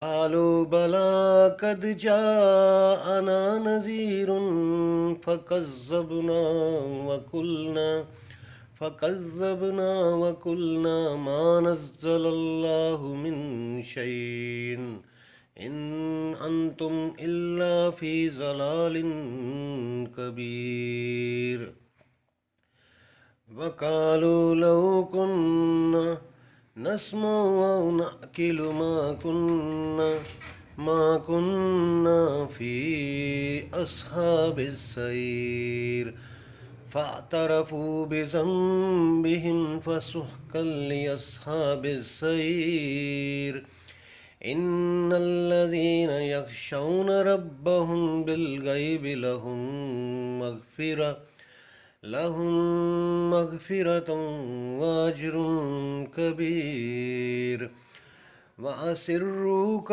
قالوا بلى قد جاءنا نذير فكذبنا وقلنا ما نزل الله من شيء إن أنتم إلا في ضلال كبير. وقالوا لو كنا نسمع أو نأكل ما كنا في أصحاب السعير فاعترفوا بذنبهم فسحقا لأصحاب السعير. إن الذين يخشون ربهم بالغيب لهم مغفرة وأجر كبير. وأسروا